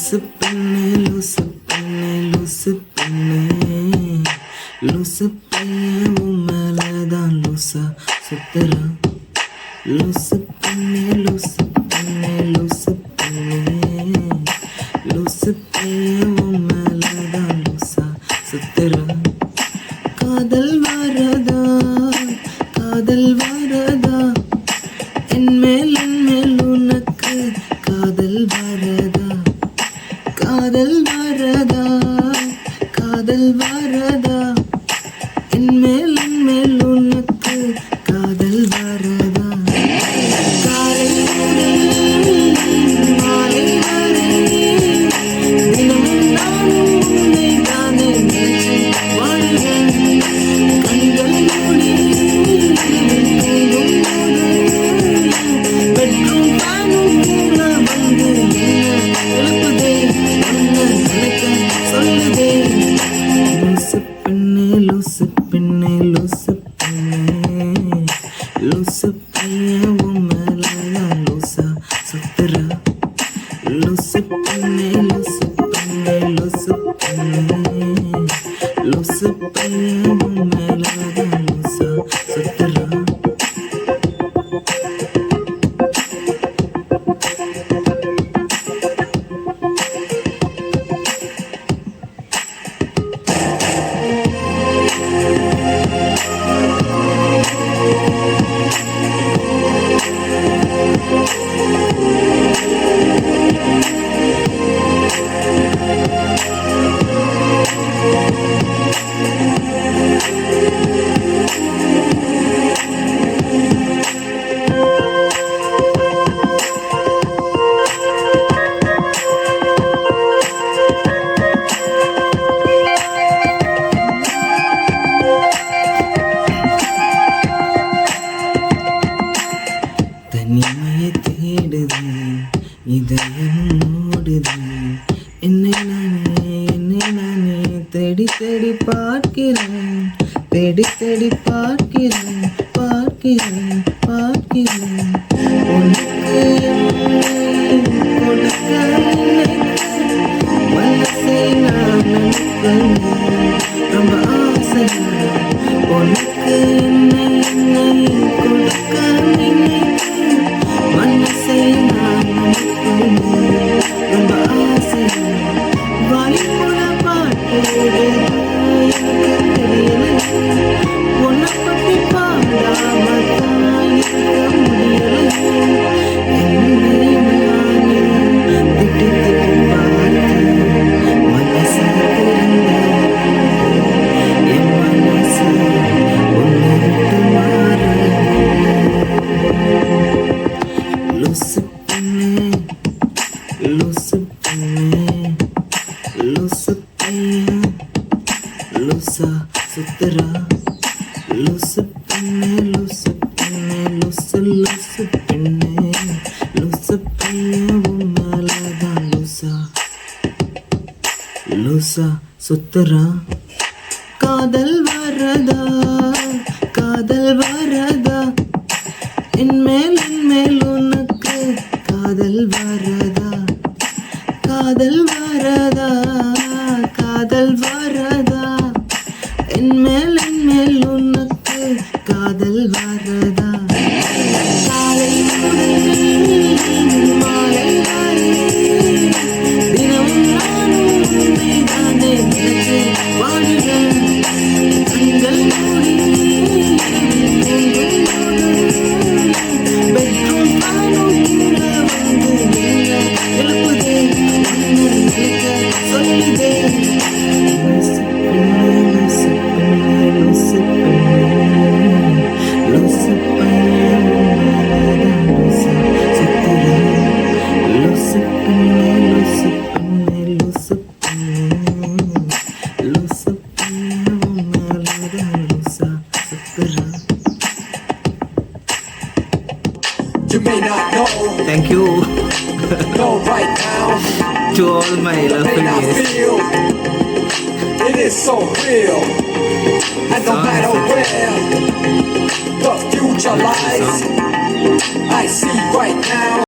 லூசு பெண்ணே லூசு பெண்ணே லூசு பெண்ணே லூசு பையன் உன் மேலதான் லூசா சுத்துறா லூசு பெண்ணே லூசு பெண்ணே லூசு பெண்ணே லூசு பையன் உன் மேலதான் லூசா சுத்துறா காதல் வரதா காதல் வரதா என்மேல் உனக்கு காதல் வரதா காதல் வரதா காதல் வரதா என்மேல் உனக்கு காதல் வரதா காலை மாலை வரை தினமும் நானும் உன்னை தானே நினைச்சு வாழ்கிறேன் கண்கள் மூடி தூங்கும் போது பெட்ரூம் பானும் கூட வந்து எழுப்புதே ஒன்ன நினைக்க சொல்லுதே லூசு பெண்ணே லூசு பெண்ணே லூசு பெண்ணே லூசு பையன் உன் மேலதான் லூசா சுத்துறா லூசு பெண்ணே லூசு பெண்ணே லூசு பெண்ணே லூசு பையன் உன் மேலதான் லூசா சுத்துறா தனிமையை தேடுது இதயம் ஓடுது என்னை நானே தேடி தேடி பார்க்கிறேன் தேடி தேடி பார்க்கிறேன் பார்க்கிறேன் பார்க்கிறேன் உனக்கு கொடுக்க மனசை நான் நினைப்பேன் ரொம்ப ஆசையா உனக்கு என்னை கொடுக்க மனசை நான் நினைப்பேன் ரொம்ப ஆசையா வாய் போல பாட்டு தெரியல உன்னை பத்தி பாடாம தான் இருக்க முடியல என்னை நானே திட்டி திட்டி பார்த்து மனசை திறந்த என் மனசு உன்னை விட்டு மாற லூசு பெண்ணே லூசு பெண்ணே லூசு பையன் லூசா சுத்துறா லூசு பெண்ணே லூசு பெண்ணே லூசு லூசு பெண்ணே லூசு பையன் உன் மேலதான் லூசா லூசா சுத்துறா காதல் வரதா காதல் வரதா என்மேல் உனக்கு காதல் வரதா காதல் வரதா காதல் வரதா என்மேல் உனக்கு காதல் வரதா காலை முதல் மாலை வரை தினமும் நானும் உன்னை தானே நினைச்சு வாழ்கிறேன் கண்கள் மூடி பெட்ரூம் பானும் கூட வந்து எழுப்புதே ஒன்ன நினைக்க சொல்லுதே லூசு பெண்ணே லூசு பெண்ணே லூசு பையன் லூசா சுத்துறா லூசு பெண்ணே லூசு பெண்ணே லூசு பெண்ணே லூசு பையன் லூசா சுத்துறா You may not know. Thank you Know right now. to all my The pain I lovelies. feel. It is so real. And no matter where the future lies, I see right now.